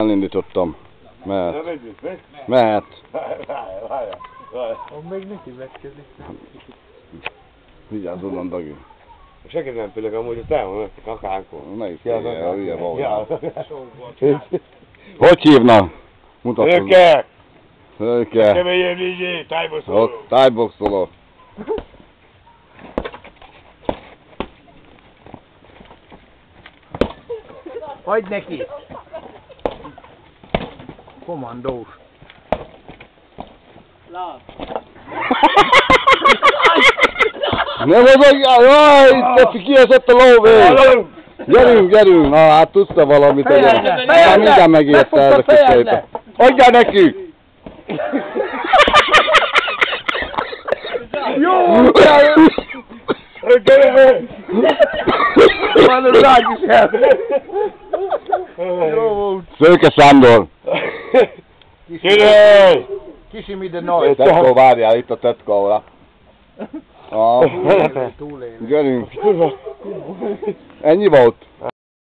elindítottam. Mehet. Mehet. Még neki vetkezik. Vigyázz onnan, Dagi. Senki nem félek amúgy, hogy elmondom ezt a kakánkon. Ne is figyelj, hülye volna. Hogy hívnak? Mutatkozz. Szőke! Szőke. Keményen vigyél, tájboxoló. Ott tájboxoló. Hagyd neki! Kommandós. Nem mozogjál, jaj, te kiesett a lóvé! Gyerünk, gyerünk! Na, hát tudsz te valamit, hogy már mindjárt megérte ez a kicsit. Adjál neki! Jó! Van a rág is el! Jó volt! Szőke Sándor! Király! Kisim ide nagy! Tetkó, várjál, itt a tetkóra. Túlélni. Gyerünk! Ennyi volt?